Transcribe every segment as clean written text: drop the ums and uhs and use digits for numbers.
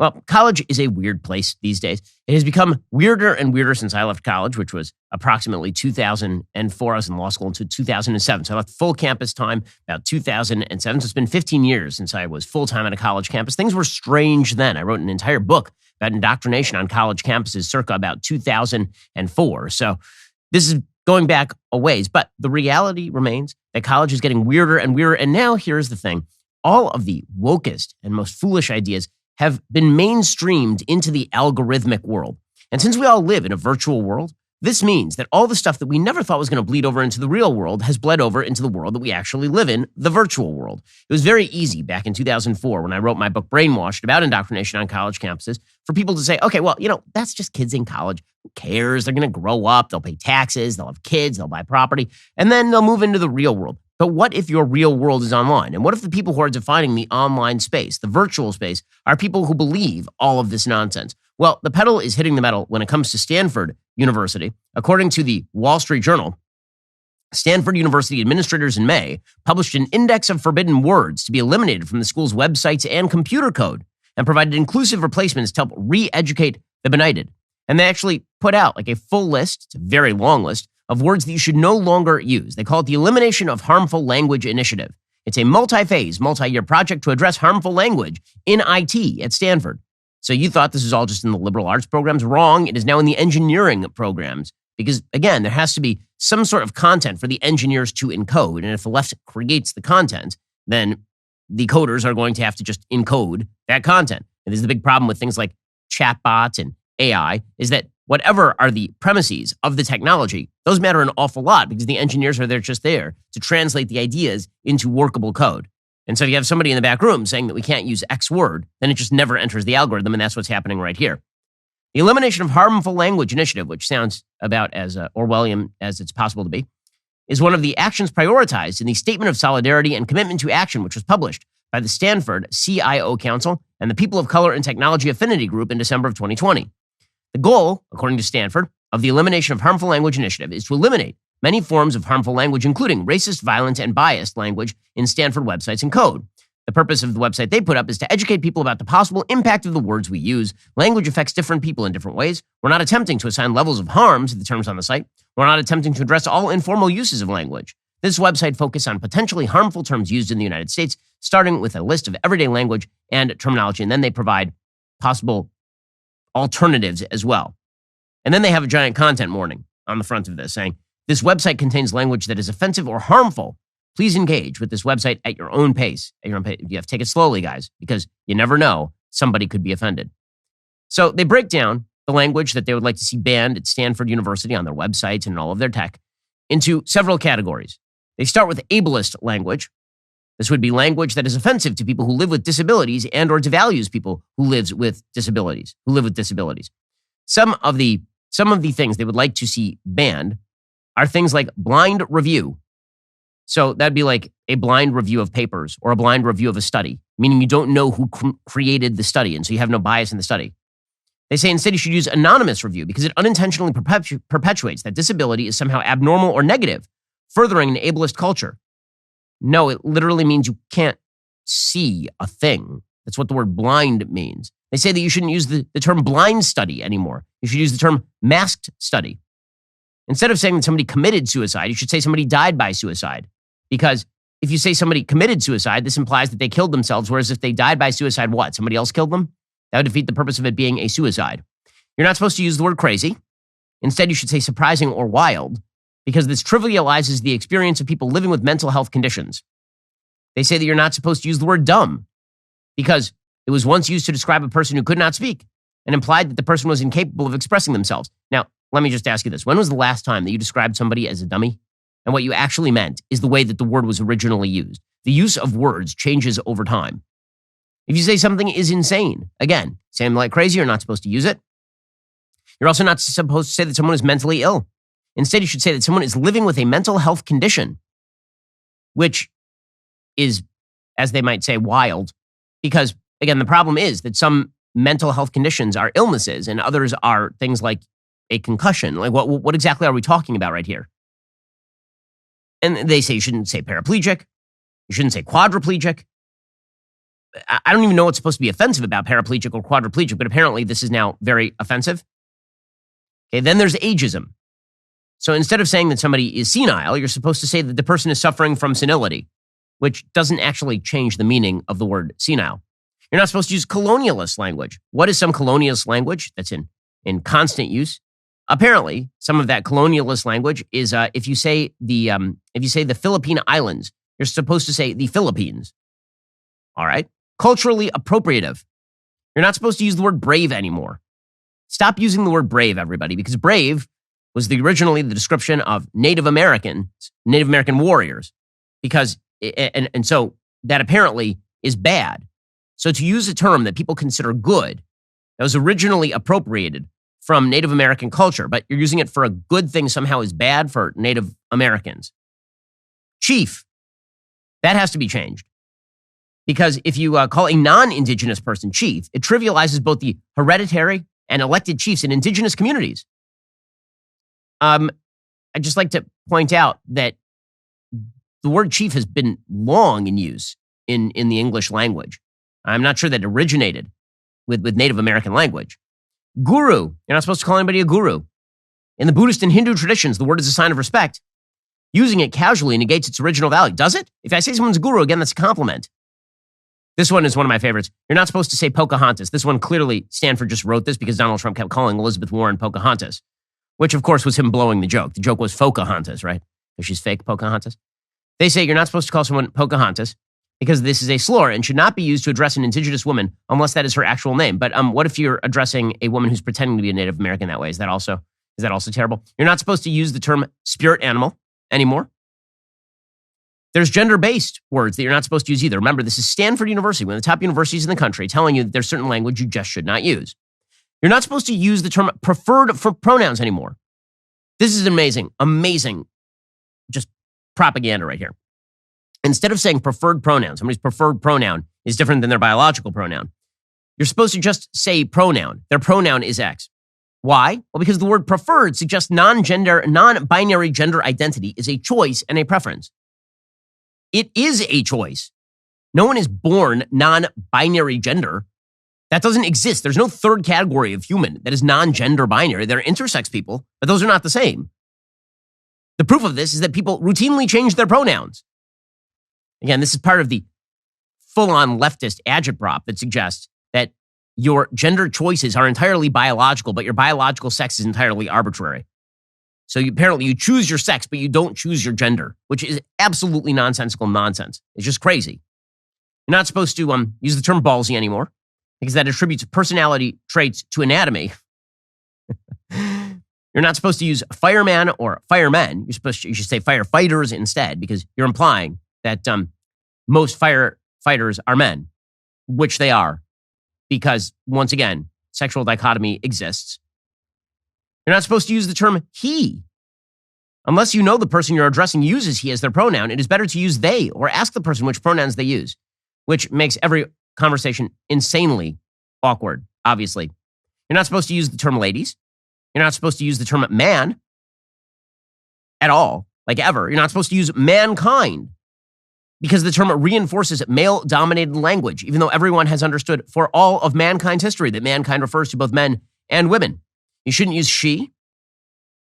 Well, college is a weird place these days. It has become weirder and weirder since I left college, which was approximately 2004. I was in law school until 2007. So I left full campus time about 2007. So it's been 15 years since I was full-time on a college campus. Things were strange then. I wrote an entire book about indoctrination on college campuses circa about 2004. So this is going back a ways. But the reality remains that college is getting weirder and weirder. And now here's the thing. All of the wokest and most foolish ideas have been mainstreamed into the algorithmic world. And since we all live in a virtual world, this means that all the stuff that we never thought was going to bleed over into the real world has bled over into the world that we actually live in, the virtual world. It was very easy back in 2004 when I wrote my book Brainwashed about indoctrination on college campuses for people to say, okay, well, that's just kids in college. Who cares? They're going to grow up. They'll pay taxes. They'll have kids. They'll buy property. And then they'll move into the real world. But what if your real world is online? And what if the people who are defining the online space, the virtual space, are people who believe all of this nonsense? Well, the pedal is hitting the metal when it comes to Stanford University. According to the Wall Street Journal, Stanford University administrators in May published an index of forbidden words to be eliminated from the school's websites and computer code and provided inclusive replacements to help re-educate the benighted. And they actually put out like a full list, it's a very long list, of words that you should no longer use. They call it the Elimination of Harmful Language Initiative. It's a multi-phase, multi-year project to address harmful language in IT at Stanford. So you thought this was all just in the liberal arts programs? Wrong. It is now in the engineering programs because, again, there has to be some sort of content for the engineers to encode. And if the left creates the content, then the coders are going to have to just encode that content. And this is the big problem with things like chatbots and AI is that whatever are the premises of the technology, those matter an awful lot because the engineers are just there to translate the ideas into workable code. And so if you have somebody in the back room saying that we can't use X word, then it just never enters the algorithm, and that's what's happening right here. The Elimination of Harmful Language Initiative, which sounds about as Orwellian as it's possible to be, is one of the actions prioritized in the Statement of Solidarity and Commitment to Action, which was published by the Stanford CIO Council and the People of Color and Technology Affinity Group in December of 2020. The goal, according to Stanford, of the Elimination of Harmful Language Initiative is to eliminate many forms of harmful language, including racist, violent, and biased language in Stanford websites and code. The purpose of the website they put up is to educate people about the possible impact of the words we use. Language affects different people in different ways. We're not attempting to assign levels of harm to the terms on the site. We're not attempting to address all informal uses of language. This website focuses on potentially harmful terms used in the United States, starting with a list of everyday language and terminology, and then they provide possible alternatives as well. And then they have a giant content warning on the front of this saying, this website contains language that is offensive or harmful. Please engage with this website at your own pace. You have to take it slowly, guys, because you never know, somebody could be offended. So they break down the language that they would like to see banned at Stanford University on their websites and all of their tech into several categories. They start with ableist language. This would be language that is offensive to people who live with disabilities and or devalues people who live with disabilities. Some of the things they would like to see banned are things like blind review. So that'd be like a blind review of papers or a blind review of a study, meaning you don't know who created the study, and so you have no bias in the study. They say instead you should use anonymous review because it unintentionally perpetuates that disability is somehow abnormal or negative, furthering an ableist culture. No, it literally means you can't see a thing. That's what the word blind means. They say that you shouldn't use the term blind study anymore. You should use the term masked study. Instead of saying that somebody committed suicide, you should say somebody died by suicide. Because if you say somebody committed suicide, this implies that they killed themselves, whereas if they died by suicide, what? Somebody else killed them? That would defeat the purpose of it being a suicide. You're not supposed to use the word crazy. Instead, you should say surprising or wild, because this trivializes the experience of people living with mental health conditions. They say that you're not supposed to use the word dumb, because it was once used to describe a person who could not speak and implied that the person was incapable of expressing themselves. Now, let me just ask you this. When was the last time that you described somebody as a dummy? And what you actually meant is the way that the word was originally used. The use of words changes over time. If you say something is insane, again, saying like crazy, you're not supposed to use it. You're also not supposed to say that someone is mentally ill. Instead, you should say that someone is living with a mental health condition, which is, as they might say, wild. Because, again, the problem is that some mental health conditions are illnesses and others are things like a concussion. Like, what exactly are we talking about right here? And they say you shouldn't say paraplegic. You shouldn't say quadriplegic. I don't even know what's supposed to be offensive about paraplegic or quadriplegic, but apparently this is now very offensive. Okay, then there's ageism. So instead of saying that somebody is senile, you're supposed to say that the person is suffering from senility, which doesn't actually change the meaning of the word senile. You're not supposed to use colonialist language. What is some colonialist language that's in constant use? Apparently, some of that colonialist language is if you say the Philippine Islands, you're supposed to say the Philippines. All right? Culturally appropriative. You're not supposed to use the word brave anymore. Stop using the word brave, everybody, because brave was originally the description of Native American warriors. Because, and so that apparently is bad. So to use a term that people consider good, that was originally appropriated from Native American culture, but you're using it for a good thing somehow is bad for Native Americans. Chief, that has to be changed. Because if you call a non-Indigenous person chief, it trivializes both the hereditary and elected chiefs in Indigenous communities. I'd just like to point out that the word chief has been long in use in the English language. I'm not sure that it originated with Native American language. Guru, you're not supposed to call anybody a guru. In the Buddhist and Hindu traditions, the word is a sign of respect. Using it casually negates its original value. Does it? If I say someone's a guru, again, that's a compliment. This one is one of my favorites. You're not supposed to say Pocahontas. This one clearly, Stanford just wrote this because Donald Trump kept calling Elizabeth Warren Pocahontas, which of course was him blowing the joke. The joke was Pocahontas, right? Because she's fake Pocahontas. They say you're not supposed to call someone Pocahontas because this is a slur and should not be used to address an Indigenous woman unless that is her actual name. But what if you're addressing a woman who's pretending to be a Native American that way? Is that also terrible? You're not supposed to use the term spirit animal anymore. There's gender-based words that you're not supposed to use either. Remember, this is Stanford University, one of the top universities in the country, telling you that there's certain language you just should not use. You're not supposed to use the term preferred for pronouns anymore. This is amazing, just propaganda right here. Instead of saying preferred pronoun, somebody's preferred pronoun is different than their biological pronoun. You're supposed to just say pronoun. Their pronoun is X. Why? Well, because the word preferred suggests non-binary gender identity is a choice and a preference. It is a choice. No one is born non-binary gender. That doesn't exist. There's no third category of human that is non-gender binary. They're intersex people, but those are not the same. The proof of this is that people routinely change their pronouns. Again, this is part of the full-on leftist agitprop that suggests that your gender choices are entirely biological, but your biological sex is entirely arbitrary. So apparently you choose your sex, but you don't choose your gender, which is absolutely nonsensical nonsense. It's just crazy. You're not supposed to use the term ballsy anymore because that attributes personality traits to anatomy. You're not supposed to use fireman or firemen. You should say firefighters instead because you're implying that most firefighters are men, which they are because, once again, sexual dichotomy exists. You're not supposed to use the term he. Unless you know the person you're addressing uses he as their pronoun, it is better to use they or ask the person which pronouns they use, which makes every conversation insanely awkward, obviously. You're not supposed to use the term ladies. You're not supposed to use the term man at all, like ever. You're not supposed to use mankind because the term reinforces male-dominated language, even though everyone has understood for all of mankind's history that mankind refers to both men and women. You shouldn't use she.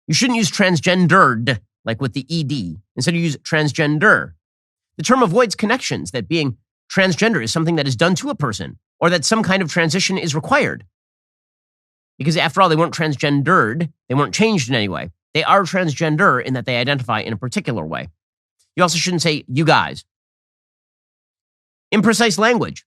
You shouldn't use transgendered, like with the ED. Instead, you use transgender. The term avoids connections that being transgender is something that is done to a person or that some kind of transition is required. Because after all, they weren't transgendered. They weren't changed in any way. They are transgender in that they identify in a particular way. You also shouldn't say you guys. Imprecise language.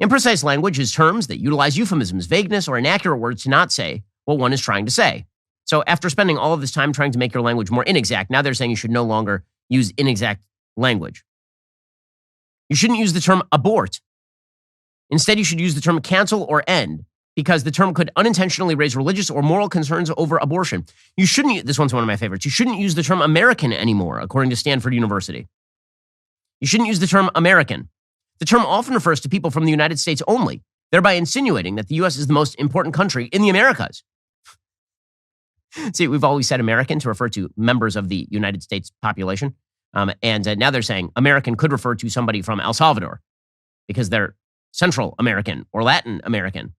Imprecise language is terms that utilize euphemisms, vagueness, or inaccurate words to not say what one is trying to say. So after spending all of this time trying to make your language more inexact, now they're saying you should no longer use inexact language. You shouldn't use the term abort. Instead, you should use the term cancel or end because the term could unintentionally raise religious or moral concerns over abortion. You shouldn't, this one's one of my favorites, you shouldn't use the term American anymore, according to Stanford University. You shouldn't use the term American. The term often refers to people from the United States only, thereby insinuating that the U.S. is the most important country in the Americas. See, we've always said American to refer to members of the United States population. And now they're saying American could refer to somebody from El Salvador because they're Central American or Latin American.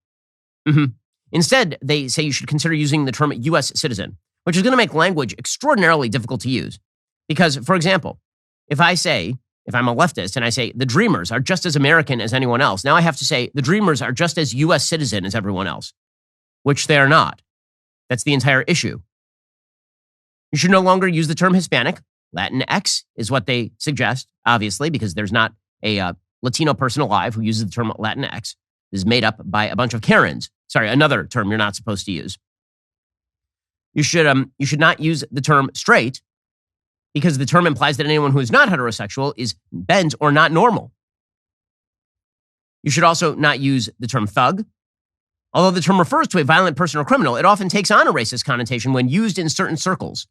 Mhm. Instead, they say you should consider using the term U.S. citizen, which is going to make language extraordinarily difficult to use. Because, for example, if I'm a leftist and I say the Dreamers are just as American as anyone else, now I have to say the Dreamers are just as U.S. citizen as everyone else, which they are not. That's the entire issue. You should no longer use the term Hispanic. Latinx is what they suggest, obviously, because there's not a Latino person alive who uses the term Latinx. This is made up by a bunch of Karens. Sorry, another term you're not supposed to use. You should not use the term straight because the term implies that anyone who is not heterosexual is bent or not normal. You should also not use the term thug. Although the term refers to a violent person or criminal, it often takes on a racist connotation when used in certain circles.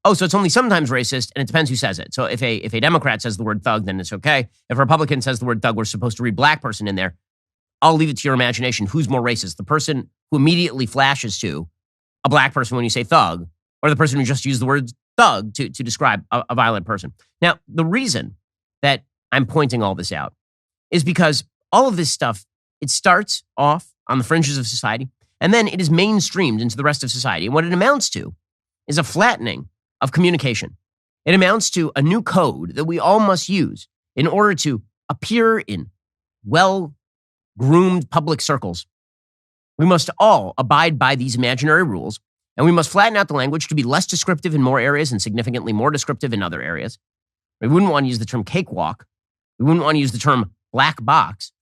Oh, so it's only sometimes racist, and it depends who says it. So if a Democrat says the word thug, then it's okay. If a Republican says the word thug, we're supposed to read black person in there. I'll leave it to your imagination. Who's more racist? The person who immediately flashes to a black person when you say thug, or the person who just used the word thug to describe a violent person? Now, the reason that I'm pointing all this out is because all of this stuff, it starts off on the fringes of society, and then it is mainstreamed into the rest of society. And what it amounts to is a flattening of communication. It amounts to a new code that we all must use in order to appear in well-groomed public circles. We must all abide by these imaginary rules, and we must flatten out the language to be less descriptive in more areas and significantly more descriptive in other areas. We wouldn't want to use the term cakewalk. We wouldn't want to use the term black box.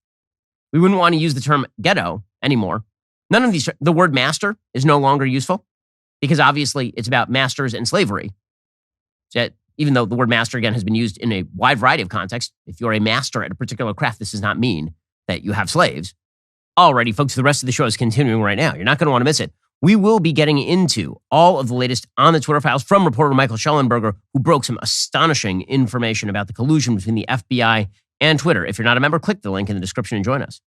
We wouldn't want to use the term ghetto anymore. None of these, the word master is no longer useful because obviously it's about masters and slavery. So even though the word master, again, has been used in a wide variety of contexts, if you're a master at a particular craft, this does not mean that you have slaves. Alrighty, folks, the rest of the show is continuing right now. You're not going to want to miss it. We will be getting into all of the latest on the Twitter files from reporter Michael Schellenberger, who broke some astonishing information about the collusion between the FBI and Twitter. If you're not a member, click the link in the description and join us.